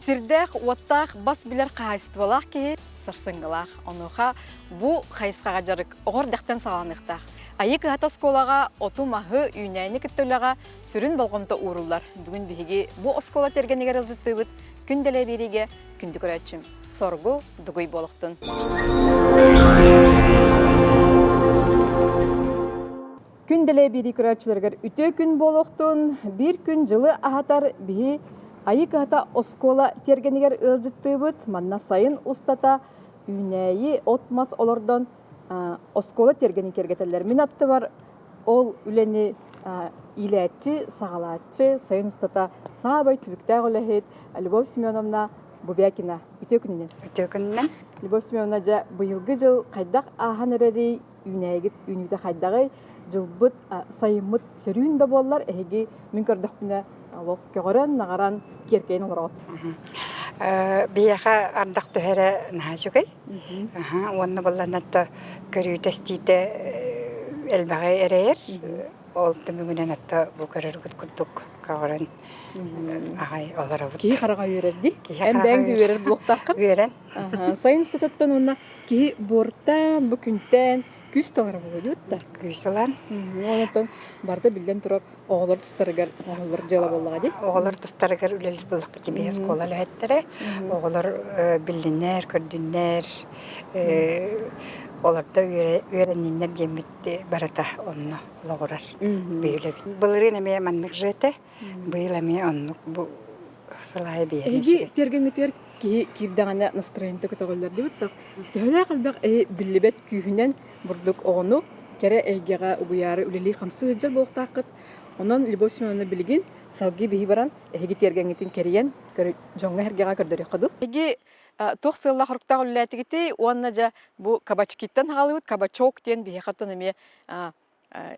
Сирдэх уаттах бас билер кайыстыбалах ки сырсыңгылах. Онуха бу кайыскага жарык огор дактан саланыктах. Айык хата сколага оту махы үйнәйни киттөлага сүрүн болгомто уруллар. Бүгүн биги бу оскола тергенигер ылжыттыбыт күнделе бириге күндү көрөчүм. Соргу дугуй болохтун. Күнделе бири көрөчүлөргөр үтө күн болохтун. Бир күн жылы ахатар биги айык хата оскола тергенигер ылжыттыбыт манна сайын устата үйнәйи отмас олордон оскола тергени кергетелер. Мен атты бар ол үлени иләтчи, сағалатчы, сайын устата сабай түбіктәг олахет Любовь Семеновна Бубякина. Үтө күнінен. Үтө күнінен. Любовь Семеновна жа бұйылғы жыл қайдақ ахан әрәрей үйнәйгіт үйнүйді қайдағай жылбыт сайымыт сөрүүн да боллар. Әйгі мен көрдіқпіне көгірін, нағаран керкейін олар от. Бияха ардақ түхәрі нәжігей. Онны болланатты көрі тәстейді әлбәғай әрәйер. Ол түмігінен атты бұл көрір күт-күттік қағырын ағай олар ауыд. Кейі қараға үйерерді? Әмбәңді үйерер бұлықтақын? Үйерен. Сайын сұтаттан онына кейі борттан, бүкінтен, күз талары болады өтті? Күз талан. Онаттан барды білден тұрып, оғылар тұстарығар, оғылар жала болуға де? Оғылар тұстарығар үлелі бұлық біті бейіз қолалы әттірі. Оғылар білдінер, көрдінер, оларда үйеренінер жемітті барата онны лоғырар. Бұлырын әме маннық жеті, бұйыл әме оннық бұл сылайы бейемеш. Әйгі тергенгетер кирдағана настроенті көтіғылар деп өттік. Тәулі қалбақ білібет күйінен бұрдық оғыну, кәрі әйгеға ұбыяры үлелі қамсы өджер болықтақыт. Онан Любовь Семеновна білген салғы бейі баран әйгі тергенгетін кәріен жоңға әргеға көрдірі қыды. Әйгі тоқ сылла құрықтағы үліләтігіті, оғанна жа бұл кабачкиттен ғалығыд, кабачок тен бейі қаттын әме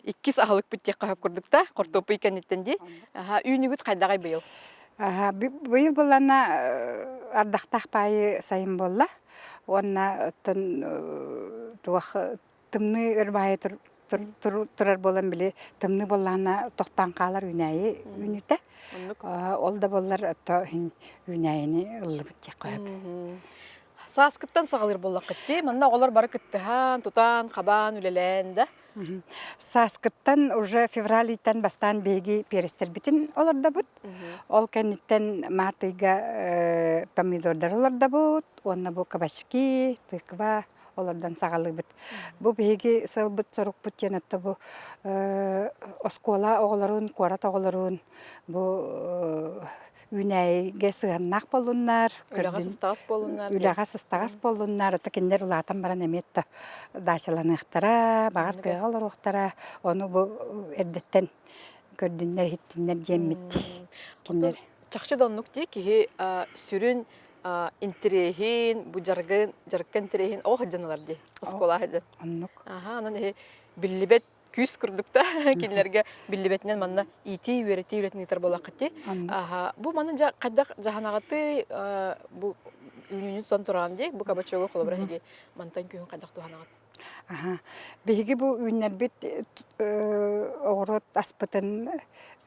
иккис ағылық бүттек қағып көрдікті, қортопы икәнеттенде. Үйінігіт қайдағай бейіл? Бүйіл болана ардақтақ байы сайын болла. Онна тымны өрбайы тұрар болан біле, тымны болана тоқтан қалар үйнәйі үйніті. Ол да болар үйнәйіні ұлы бүттек қойып. Саскыттан сағалыр боллақ күтті, манна олар бары күттіған, тұтан, қабан, үлелән да? Саскыттан уже февралиттен бастан бейгі перестер бітін олар да бұд. Ол кәнеттен мартыйға помидордар олар да бұд. Онна бұл кабачки, тықва олардан сағалы бұд. Бұл бейгі сыл бұд, сұрық бұд енетті бұл оскола оғыларын, қорат оғыларын, бұл үйнәйге сығаннақ болуннар. Үләға сыстағас болуннар. Үләға сыстағас болуннар. Тәкендер ұлатан баран әметті дашыланықтара, бағар қиғалар оқтара. Оны бұл әрдеттен көрдінлер, хеттінлер жеммет. Чақшы доннық дей, кеге сүрін интерейхин, бұл жарыққан интерейхин оға жанылар дей, оскола жан. Оннық. Анан білібет күз күрдікті кенлерге білібетінен манна ити үйереті үйретін етер болақытты. Бұл манын қайдақ жағанағаты бұл үйнені тұтан тұрған дей, бұл кабачоғы қолы бірәге мантан күйін қайдақ туғанағат. Беге бұл үйінер бет оғырот аспытын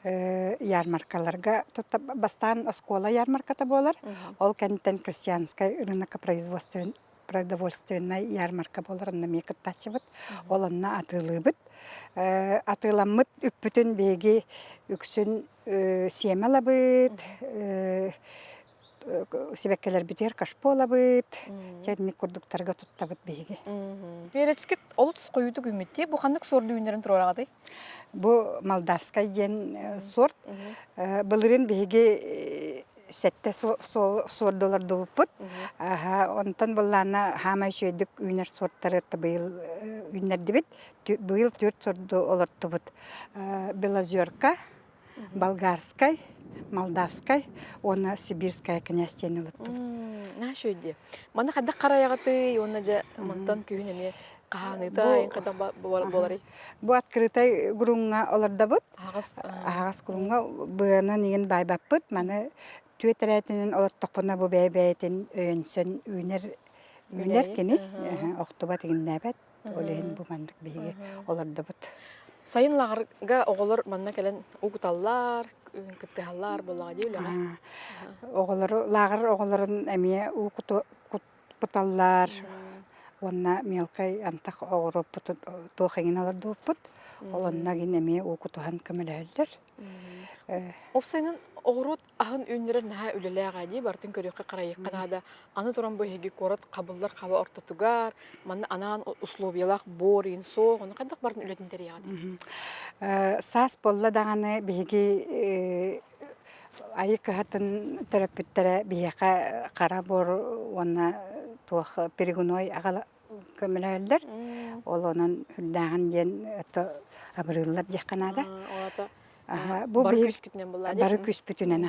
ярмаркаларға бастан оскола ярмарката болар. Ол кәнттен крестьянскай рынок продовольственная ярмарка болар, онна мекіт тачыбыт, оланна атылы бұд. Атыламыт үппүтін беге үксін семела бұд, себеккелер бітер қашпы ола бұд, жәдінік күрдіктарға тұтта бұд беге. Беретскет олытыз қойуды күмметте, бұл қандық сорды үйіндерін тұру арағады? Бұл Молдавскай ден сорт. Бұлырын беге сәтті сордолар дуыппыт. Онтан боллана хамай шөйдік үйнер сорттары бұйыл үйнерді бет. Бұйыл 4 сорды оларты бұд. Белозерка, Болгарскай, Молдавскай, оны Сибирскай князьтен ұлытты бұд. На шөйді. Маны қадақ қараяғаты, оны жа мұнтан күйін әме қағаныта, ең қадақ болары? Бұл открытай груңға оларда бұд. Ағас груңға бұғына неген байбап бұд. Маны түйетірәтінен олаттықпына бұл бәй-бәйтін өйінсін үйнер кені. Оқтыба тегін нәбәт. Олейін бұл мандық бейге оларда бұд. Сайын лағырга оғылыр манна кәлен угуталлар, кыттыхаллар болаға дейіліға. Оғылары, лағыр оғыларын әмие путаллар, онна мелкай антақ оғыры тоқыңын алыр дуыппыт. Олонна ген әмие уқутуған көміләлдер. Опсайнын оғырут ағын үнлері наға үлеләға дей, бартын көріққа қарайық қанада. Аны тұран бөйеге корат қабылдар қабы ортатугар, манна анаған условиялақ бор, инсо, оны қандық бартын үлетін терияға дей. Сас болла дағаны бейге айы кыхатын терапевттері бейеқа қара бор, оны туақ перегуной ағалы көміләлдер. Ол оның хүлдағын ден абырылар дек Бары күс күтінен бұлла дей. Бары күс бүтінен.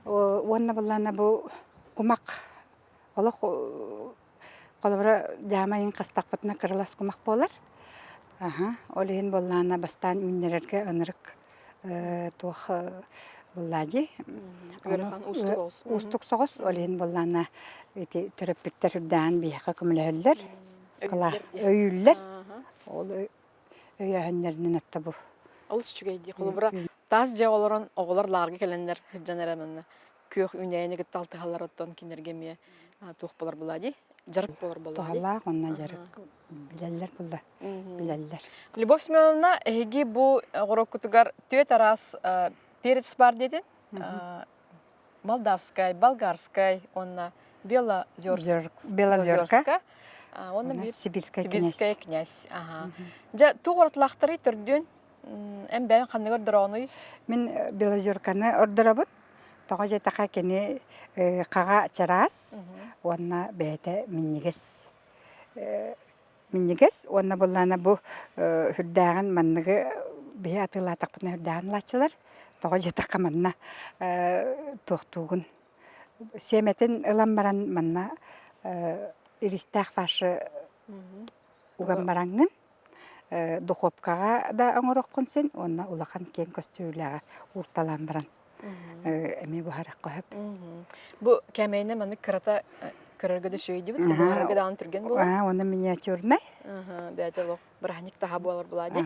Онна бұллана бұл құмақ. Олық қолыбыра жамайын қастақ бұтына кырылас құмақ болар. Олығын бұллана бастан үнлерерге ынырық туақ бұллади. Устық соғыз. Олығын бұллана терапевттер үрдән бейеқа көміләлдер. Өйілдер. Ол өйәхінлерінен әтті бұл. Ол сүчүгейди қолыбыра таз же оғылар ларғы келендер хыджан әременне. Көк үнәйіні кітті алтығалар оттон кенерге ме туқ болар бұлади. Жарық болар бұлади. Туғала, онна жарық. Біләлдер бұлда. Біләлдер. Любовь Семеновна, әйге бұл ғырок күтігар төт арас перец бар дедін. Молдавскай, болгарскай, онна Белозерка. Онна Сибирская князь. Жа туғыртлақтары түрден әм бәйін қандығыр дұрауны? Мен Белозерканы ордырабын. Тоға жетақа кені қаға чарас. Онна бәйті миннегес. Онна боллана бұл хүрдәғін маннығы бәй атылатақ бұна хүрдәғін лачылар. Тоға жетақа манна тоқтуғын. Семетін ылан баран манна иристәқ фашы уған бараңын. Духопкаға да оңырық күнсен, онна улақан кен көстүйләға урталан баран. Әме бұхарақ қойып. Бұ кәмейіне мәні кірата көріргіді шөйді бұд, бұхарығы да аны түрген бұл? Оны миниатюрнай. Бәді бұл бірахник таға болар бұлады.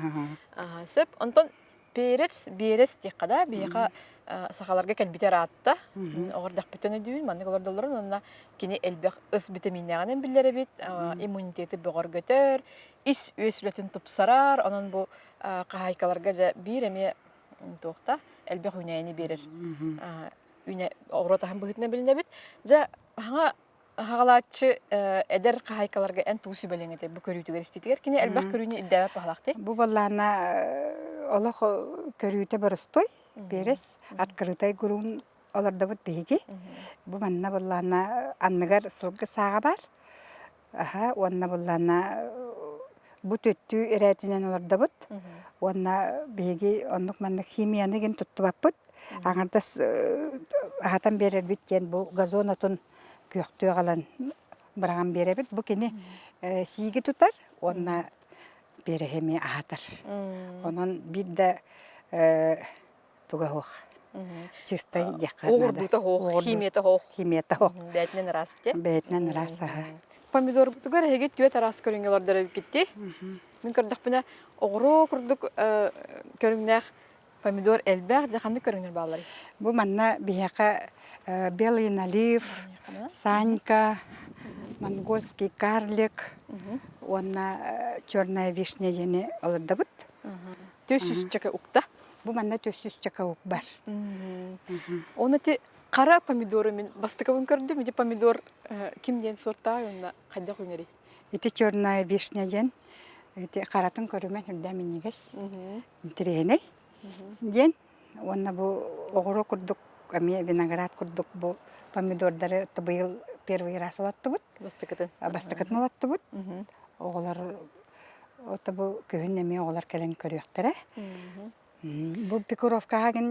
Сөп, онтон берес текқада бейқа сақаларға кәлбітер атта. Оғырдақ бүтін өдуін, мәнік олар доларын, онына кені әлбәқ ұс бітаминнағанын білдері бет, иммунитеті бұғыр көтер, ис өсілетін тұпсарар, онын бұл қағайкаларға жа бір әме тоқта әлбәқ үнәйіні берір. Оғыротағын бұғытына біліне бет. Жа ағалатшы әдер қағайкаларға ән туысы бәлеңеті бұл көрітігер істетігер, кені әлбәқ көріне иддәвәп бағалақты? Бұл балана олық көріті бұрыстой. Берес открытай гурун оларда бут беги. Бу манна буллана анныгар сылгы сага бар. Онна буллана бу төттү эретинен оларда бут. Онна беги оннук манна химияны ген тутту баппыт. Аңардас ахатан берер биткен бу газонатын күйөктү калан бараган беребит. Бу кени сиги тутар. Онна берехеми ахатар. Онон бидде туга хох. Чистай жақанада. Оғырдута хох, химията хох. Химията хох. Бәтінен рас, те? Бәтінен рас, Помидор бұтығар әге түйет арас көрінгелер дәрі кетті. Мен көрдік бұна оғыру көрдік көрінгнәқ помидор әлбәқ жақанды көрінгер бағалары. Бұл манна бияқа белый налив, санька, монгольский карлик, онна черная вишня жені олырда бұд. Төсіз чәкі ұқта? Бұл манна төсіз чәкі ұқ бар. Оны те қара помидоры мен бастықауын көрді, менде помидор кімден сорта онна қайда қойнері? Эти черная вишня жен, қаратын көрімен үрдә менегес. Интерегеней. Жен, онна бұл оғыру күрдік, әме виноград күрдік бұл помидордары бұйыл первый раз олатты бұд. Бастықытын олатты бұд. Оғылар, оты бұл күйін әме оғылар кәлін көріқтірі. Бұл пикуровкаға ген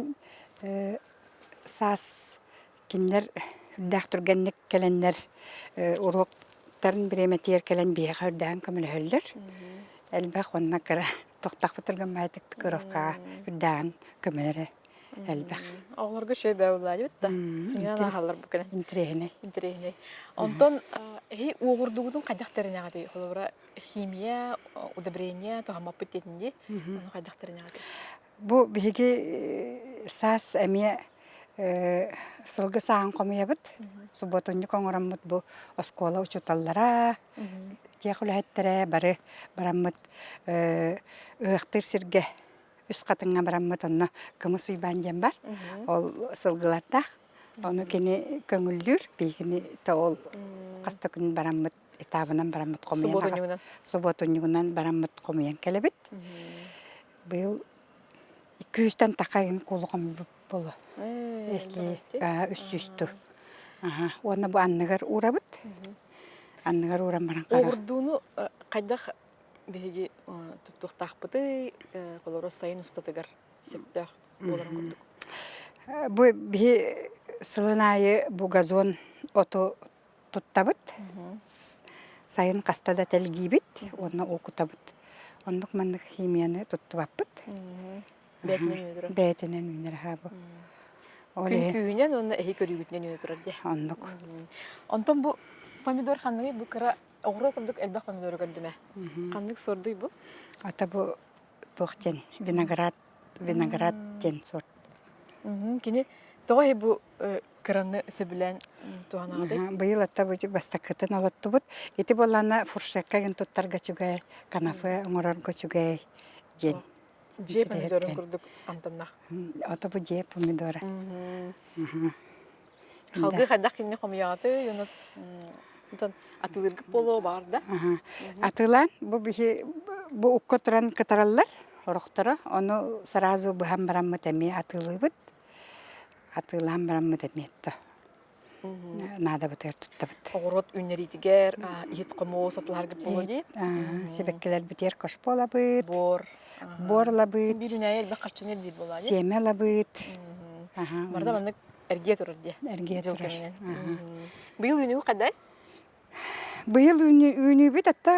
сас кендер үрдәқ түргенлік кәлінлер уроқтарын біреметер кәлін бейға үрдәғын көмілі өлдір. Әлбәқ онына кірі тоқтақ бұтырған мәйтік пикуровкаға үрдәғын көмілері әлбәқ. Оғларга шөй бәуләді бітті. Сыңан ағалар бүкіне. Интерехіне. Интерехіне. Онтон, оғырдығудың қайдақтарына ғады? Қолыбыра химия, удобрение, тоғамап бүттетінде, оны қайдақтарына ғады? Бу биһиги саас эмие сылгы саан комуя бит. Суботунью коңораммыт бу оскола учуталлара. Тиахулахеттере бары бараммыт ыахтыр сирге үс катыңа бараммыт онно кымыс уйбан дем бар. Ол сылгылардах. Оны кини көңүллүр бигини тоол каста күн бараммыт этабынан бараммыт комуя. Суботуньюнан бараммыт комуян келебит. Быйыл 200-тен тақайын кулуғым болу. Если үс-үсту. Оны бұ анныгар ура бұд. Анныгар уран баран қара. Оғырдуыны қайдақ беге тұттықтақ бұды, қолыры сайын ұстатығар септіғ боларын күрдік? Бұ бе сылынайы бұ газон оту тұтта бұд. Сайын қастада тәлгі бұд. Оны оқыта бұд. Ондық мандық химияны тұтты бап бұд. Бәтінен өйдірі? Бәтінен өйдірі ха бұ. Күн күйінен оны әйі көрігітінен өйдірі де? Ондық. Онтан бұ помидор қанығы бұ қыра оғыры күрдік әлбәқ помидоры көрді мә? Қанық сордый бұ? Ата бұ тоқтен, виноград тен сорт. Кені тоғай бұ қыраны сөбілен туған ағады? Бұйыл ата бұ бастақытын алатты бұд. Еті болана фуршакка ген тұттарға чүгәй, канафы оңырарға чүгәй ден. Же помидорын күрдік антаннақ? Ата бұ же помидоры. Халғы қайдақ кеніне қомияғаты, атылыргы болу бар да? Атылан, бұ ұққа тұран кытаралар, ұрықтары, оны саразу бұхан бараммы тәме атылы бұд. Атылан бараммы тәме етті. Нада бұтыр тұтта бұд. Оғырот үнеритігер, ет қому сатыларғы болу де? Себеккелер бұтер қош бола бұд. Бор лабыт. Бірін әйел бақ қачынер дейді бола де? Семе лабыт. Барда маңдық әрге тұрыр де? Әрге тұрыр. Бұйыл үйнегі қадай? Бұйыл үйнегі біт, атта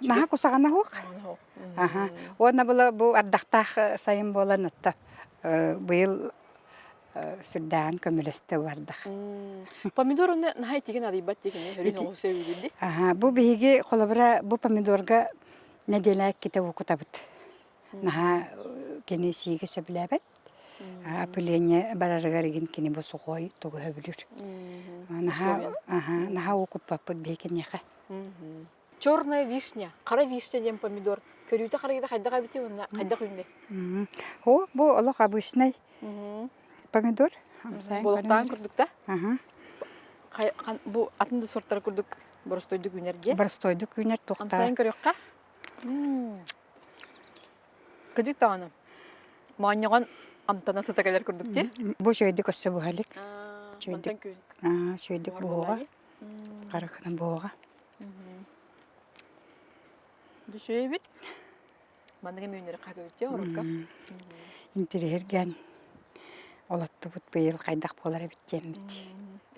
наға құсағана хоқ. Оны бұл ардақтақ сайын болан атта. Бұйыл сүрдән көмілесті бардық. Помидор оны нағай теген адайбат деген, өрін оғы сөйгілді? Бұл бігі қолабыра бұл помидорға неделәк кете оқыта бұд. Наха кені сиге сөбіләбәт. Апыление барарыгарыгин кені бұл сұғой тұғы өбілір. Наха оқып бапыд бейкен яқа. Черная вишня, қара вишня дем помидор. Көрюті қарайда қайдаға біте, оны қайдақ үйінде? Бұл олық абысынай помидор. Болықтан күрдік та? Бұл атынды сорттары күрдік бұрыстойдық үйнерге? Бұрыстойдық үйнер тоқта. Амсайын көрекқа? Күдік тағаны? Маңнаған амтана сатакалар күрдік те? Бұл шөйдік өсі бұғалік. Мантан күйін? Шөйдік бұға. Қарықынан бұға. Бұл шөй бет? Мандығы мүйінері қағы өтте, ұрыққа? Интерерген. Олатты бұд бұйыл қайдақ болар әбіттен біт.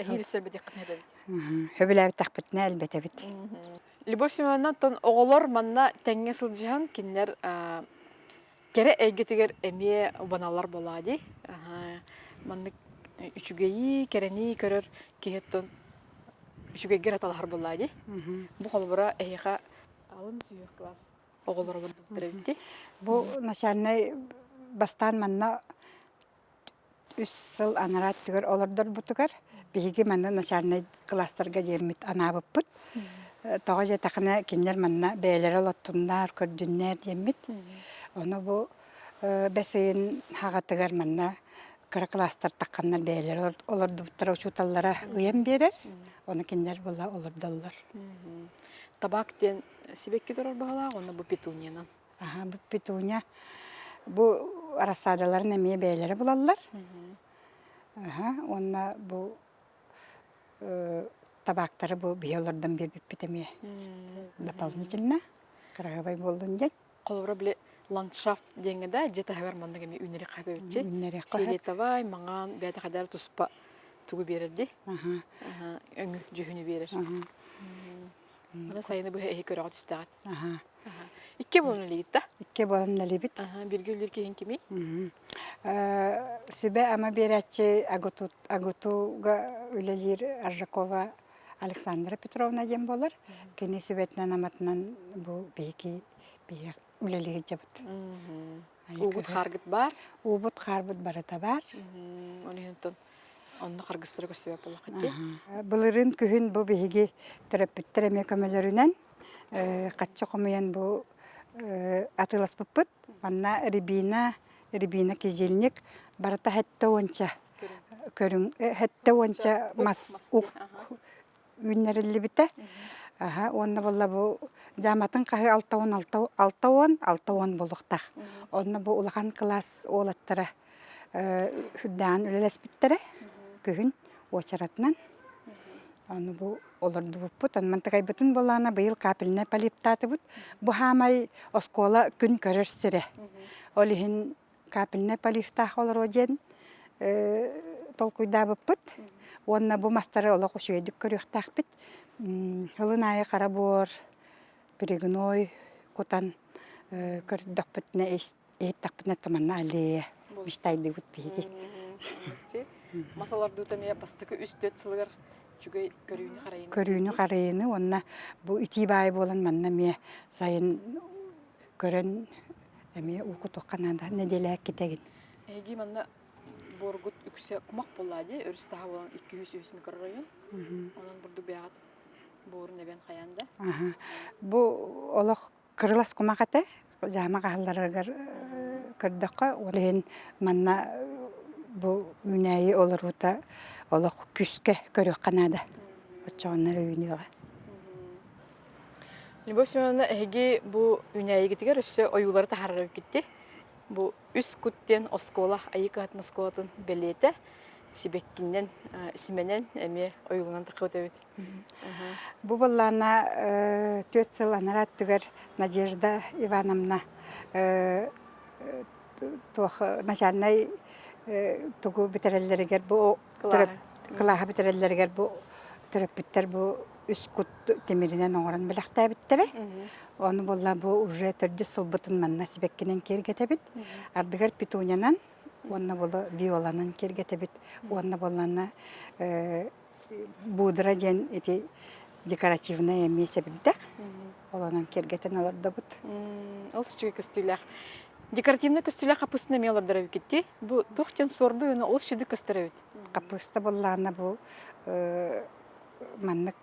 Әхейл үстер бет еқін әбі бет? Хөбіл әбіт ақпытына әлбет әбіт. Любовь Семеновна, тон оғылар манна тәңе сылжыған кенлер кәрі әйгетігер әме баналар болады. Манны үшігейі, кәрәні көрір кейеттон үшігейгер аталар болады. Бұл қолыбыра әйіға алын сүйек класс оғылар олар бітті. Бұл начальный бастан манна үс сыл анарат түгер олардар бұтығар. Бейгі манна начальный класстарға жемет анабып бұт. Тоға же тақына кенлер манна бәйлері лоттундар, көрдүннер жемет. Оны бұл бәсейін хағатығар манна кара класстар таққаннар бәйлері оларды бұттара учуталлара ұйым берер. Оны кенлер бұла олардалар. Табактен себекке тұрар бағала, оны бұл петунияның? Бұл петуния. Бұл арасадаларын әмей бәйлері бұлалар. Оны бұл табақтары бұл бейолардан бір бітпетеме дополнительно. Қарағабай болдың ден. Қолыбыра біле ландшафт деңгіде жета хабар мандың әме үнері қабы өтче. Үнері қабы. Фиолетовай, маңан, бәді қадар тұспа туғы берерді. Өңі жүхіні берер. Мына сайыны бұл әйі көрі ағыт істеғат. İkke bulun ligita. Икке болан налибит. Aha, bir güldür kehin kimi? Сүбе ама берәтче агутуга үлелир Аржакова Александра Петровна дем болар. Кене сүбетнен аматынан бу бейки бейек үлелиги жабыт. Угут харгыт бар. Убут харбыт барата бар. Онуһунтон онны харгыстыры көсөбөп болак ити. Былырын күһүн бу бейги терапевттер эме көмөлөрүнөн каччы комуян бу атылас пыппыт. Манна Рибина Кизельник барата хетте онча көрүң хетте онча мас ук үннерилли бите. Онна болла бу жаматын кахы алтауан болуктак. Онна бу улахан класс олаттара хүддан үлелес биттере күһүн очаратынан. Аны бу олорду буппут, мантагай бүтүн болана быйыл капелне полиптаты бут. Бу хамай оскола күн көрөрсере. Олихин капелне полифтах олороден толкуйда буппут. Онна бу мастары олоку шөйдүк көрөктак бит. Хылынайы карабор, перегной кутан көрдөкпүтне эйттакпытне таманна алие. Биштайды бут биги. Масалар дутамия бастыкы үстөт сылгар чугай көрүүнү карайын. Көрүүнү карайыны онна бу итибай болан манна ме сайын көрөн эме укуту канада неделек кетеген. Эги манна боргут үксе кумак боллади, өрүстага болан 200 микрорайон. Онан бурду бягат борун эбен каянда. Бу олох кырылас кумаката жама калларыгар көрдөккө олен манна бу үнәйи олорута олох күскә көрөк канада. Очоннар үйнөгө. Любовь Семеновна, эги бу үнәйи гитигер өссө оюлары тахарып кетти. Бу үс күттен оскола, айыкатын осколатын белете сибеккиннен, сименен эме оюлунан такып өтөбүт. Бу боллана 4 жыл анарат түгер Надежда Ивановна начальный тугу битереллеригер бу кылаха битереллеригер бу терапевттер бу үс кут темиринен оңоран белактай биттере. Оны болла бу уже 4 жыл бытын манна сибеккинен кергетебит. Ардыгар Петунянан онна болла Виоланан кергетебит. Онна боллана будра ден эти декоративная эмисе биддек. Оланан кергетен аларда бут. Ол сүчүгө көстүлөр. Декоративный көстүлөр капысына мелордор кетти. Бу тохтен сорду уну ол сүдү көстөрөбүт. Капыста боллана бу маннык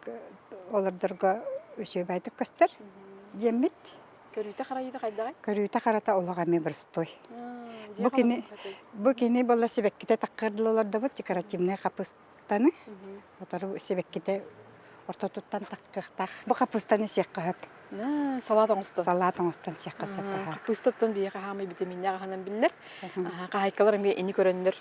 олордорго өсөй байтык көстөр. Жемит. Көрүүтө карайды кайдагай? Көрүүтө карата олога мен бир стой. Бу кини болла себекките таккырдыларда бут декоративный капыстаны. Отору себекките ортотуттан таккыктак. Бу капыстаны секкап. Салат оңустан. Салат оңустан секкасып. Капыстаттан бияка хамы витаминнер ханан биллер. Кайкалар ме эни көрөндөр.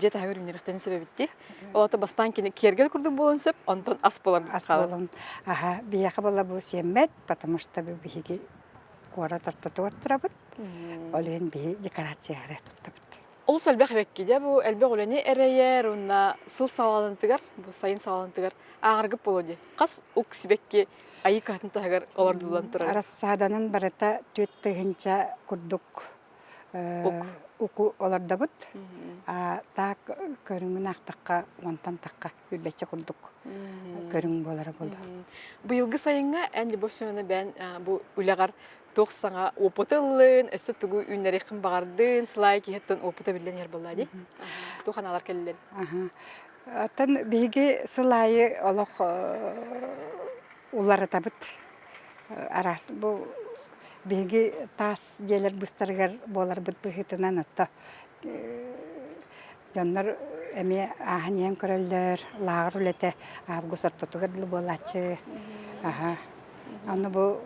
Жета хавырынырыктан себебитти. Олата бастан кергел курдук болонсып, онтон ас болар. Ас болон. Бияка болла бу семет, потому что бу биги кора тартатуар турабыт. Олен би декорацияга туттабыт. Ол сәлбәк беккиде бу әлбәк үләне эрәйер, уна сыл салалантыгар, бу сайын салалантыгар агыргып болоди. Кас ук сибекки айык атынтагар олардылан турар. Арасаданын барата төттөгүнчө курдук. Уку оларда бут. Так көрүнгүн актакка, онтан такка үлбече курдук. Көрүң болары болду. Быйылгы сайынга энди босуна бен бу үлегар тохсаңа опытылын, өсө тугу үннерихин багардын, слай кихеттен опыта билен ер боллади. Туханалар келдер. Атын биги слайы олох улары табыт. Арас бу биги тас желер бустаргар болар бут быхытынан отто. Жаннар эми аханьян көрөллөр, лагыр үлете августортотугар болачы. Аны бу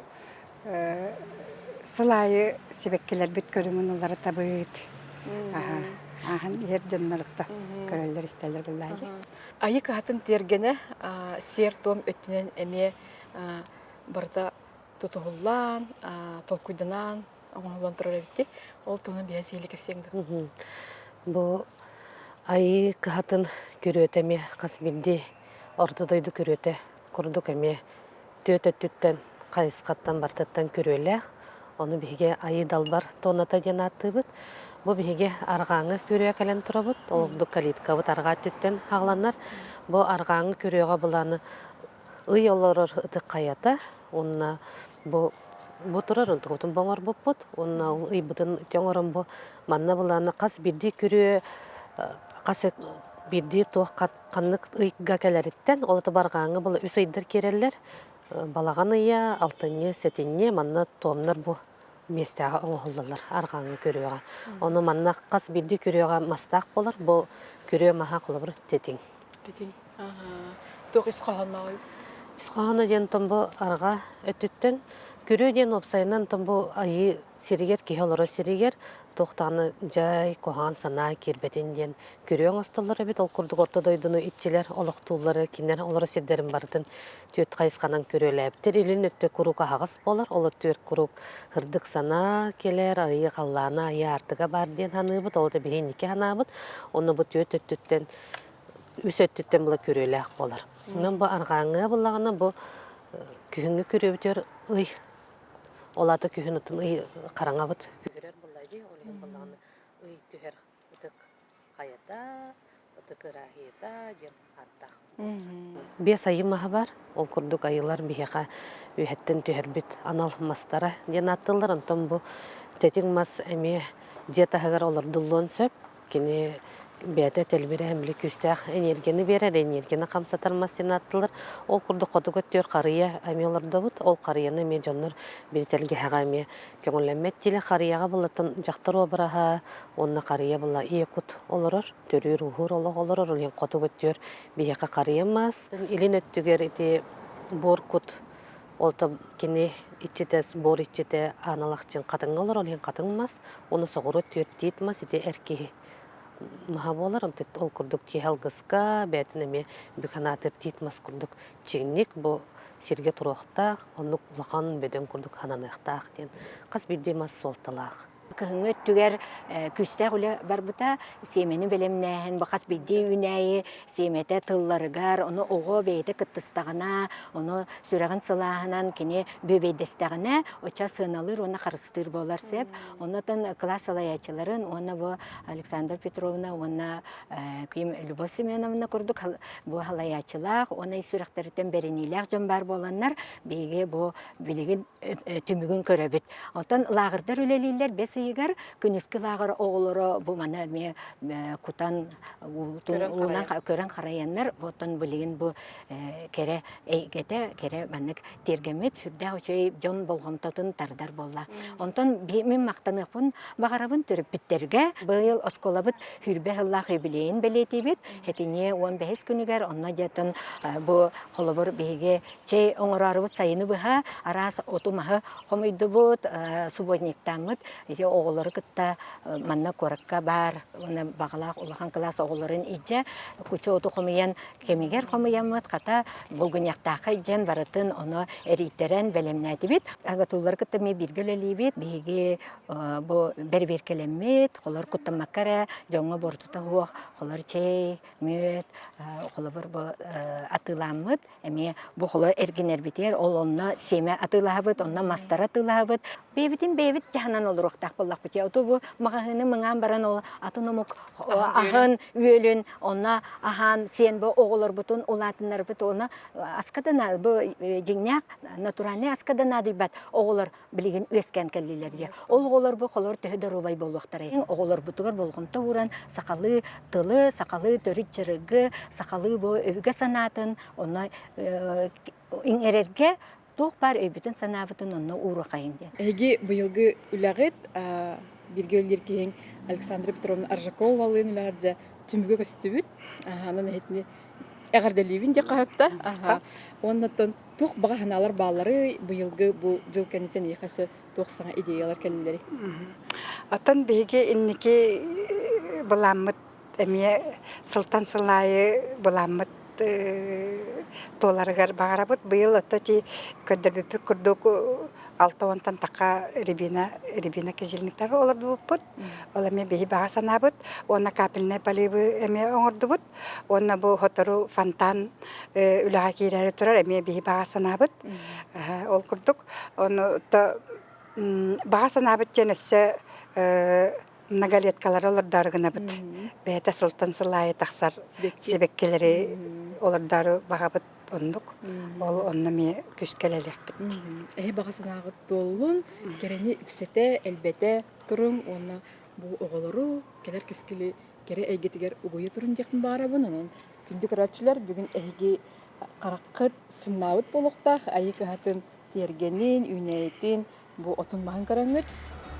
сылайы себеккелер бит көрүңүн улары табыт. Ахан ер жаннарытта көрөллөр истелер буллайы. Айык атын тергене сер том өттүнен эме барда тутуллан, толкуйданан, оңолон турар битти. Ол туны биясыйлык эсеңди. Бу айык атын көрөтеме касбилди ортодойду көрөтө курдук эме төтөттүттен кайыскаттан бартаттан көрөлөк. Оны биһиге айы далбар тоната жанаттыбыт. Бу биһиге аргааңы көрүө кэлэн турабыт. Олордук калиткабыт аргаа түттен хагланар. Бу аргааңы көрүөга буланы ый олорор ытык каята. Онна бу турар онтугутун боңор буппут. Онна ул ыйбытын жоңорон бу манна буланы кас бирди көрүө кас бирди туох каннык ыйга келериттен олоты баргааңы була үс ыйдыр кереллер. Балаган ыя, алтынне, сетинне манна томнар бу местага оңоллар аргааңы көрүөга. Оны манна кас бирди көрүөга мастак болар. Бу көрүө маха кулабыр тетиң. Тетин. Туох исхаһаннагы. Исхаһана ден томбу арга өттүттен көрүө ден опсайынан томбу айы сиригер кихолоро сиригер тохтаны жай кохан сана кирбетин ден көрүөң остоллары бит ол курдук ортодойдуну итчилер олоктуулары кинер олора сирдерин бардын төт кайысканан көрөөлэптер илин өттө курук агыс болар олор төт курук хырдык сана келер айы каллаана айы артыга бар ден ханыбыт олда бихиннике ханаабыт оны бу төт өттүттен үс өттүттен була көрөөлээх болар. Мен бу аргааңы булагана бу күһүнгү көрөбүтөр ый олаты күһүн ытын ый караңабыт күһүрер буллайды олен булагана ый түһер ытык каята ытык ырахиета ден аттах. Бес айы маха бар ол курдук айылар бихека үһеттен түһербит анал мастара ден аттылар онтон бу тетиң мас эме жетахагар олар дуллон сөп кини бәті тәлбері әмілі күстәқ энергияны берер, энергияны қамсатар массен аттылар. Ол күрді қоды көттер қария әме оларда бұд. Ол қарияны әме жонлар бір тәлге әға әме көңіләмет тілі қарияға бұлатын жақтыр обыраға, онына қария бұла иекут олырыр, төрір ұғыр олыр, олен қоды көттер бейеқа қария мас. Илін өттігер еті бор күт, олта кені итчетес, бор итчете аналақчын қатың олыр, олен қатың мас. Оны соғыры төрт мас, еті әркеге. Маха болар, ол күрдік тиһалгыска, бәтінеме бүканатыр титмас күрдік чегнек, бұл серге тұруқтақ, оны ұлақан бөден күрдік хананықтақ ден. Қас бірде мас солталақ. Кыһыңы түгер күстә үле барбыта семени белемнәһен бахас бидди үнәйе семете тылларыгар оны ого бейте кыттыстагына оны сүрәгән сылаһынан кине бөбейдестәгенә оча сыналыр оны харыстыр болар сеп оннан класс алаячыларын оны бу Александр Петровна оны ким Любовь Семеновна күрдүк бу алаячылар оны сүрәктәрдән берениләр җан бар боланнар беге бу билеген түмүгүн көрөбүт онтан лагырдар үлелилер егер күнүскү лагыр оголоро бу мана ме кутан унан көрөн караяннар ботон билген бу кере эйгете кере маннык тергемет сүрдө очой жон болгомтотун тардар болла. Онтон мен мактаныпын багарабын төрүп биттерге быйыл осколабыт хүрбе хыллах юбилейин белетибит хетине 15 күнүгөр онна жатын бу холобор беге чей оңорарыбыт сайыны быха арас отумахы хомойдубут субботниктамыт оголары кытта манна коракка бар оны багалак улахан класс оголарын иже кучо оту хомыян кемигер хомыямыт ката булгыньяктакы жен барытын оны эриттерен белемнәтибит агатуллар кытта ме биргелелибит биге бу берберкелемет колор куттамаккара жоңго бортута хуак колор чей мөт колор бу атыламыт эме бу колор эргенер битер ол онна семе атылабыт онна мастара атылабыт бебит жаханан олуруктак боллак бите оту магахыны мыңан баран ол атыномук ахын үөлүн онна ахан сен бу оголор бутун улатыннар бут оны аскадана бу жиңняк натуральный аскадана дибат оголор билген өскен келлилерде ол оголор бу колор төһөдөр убай болуктар оголор бутугар болгонто уран сакалы тылы сакалы төрүчөрүгө сакалы бу өвгө санатын онна иңерерге тух бар өбүтүн санабытын онна уру кайын. Эги быйылгы үләгет биргөллер кең Александра Петровна Аржакова лын үләгәдә түмгө көстүбүт. Анан хетни эгерделибин де кайыкта. Оннан тух баганалар баллары быйылгы бу жыл кенетен яхасы тохсаңа идеялар келлери. Атын беге инники буламыт эме сылтан сылайы буламыт толарыгар багарабыт быйыл отти көдөрбүп курдук алтавантан така рибина кизилниктер олордубут ол эме беги бага санабыт онна капельне полибы эме оңордубут онна бу хотору фонтан үлага кирери турар эме беги бага санабыт ол курдук оны Баға санабыт жен өссө многолеткалар олардары гына быт. Бәйті сылтан сылайы тақсар себеккелері олардары бағабыт ондық. Ол онна ме күш келелек бит. Баға санағыт долун, керені үксете, әлбәте тұрың, оны бұл оғылыру, келер кескілі, кере әйгетігер ұғойы тұрын декін бара бұнын. Күнді күрәтшілер бүгін әйге қараққыт сыннауыт болуқтақ, әйі кіғатын тергенін, үйнәйетін, бұл отын мағын қараңыт.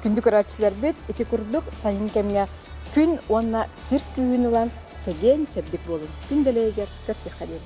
Күнді күрәтшілер бет, екі күрдік сайын кәмге күн онна сір күйін ұлан чәген чәбдік болын. Күнделегер көрсек қадел.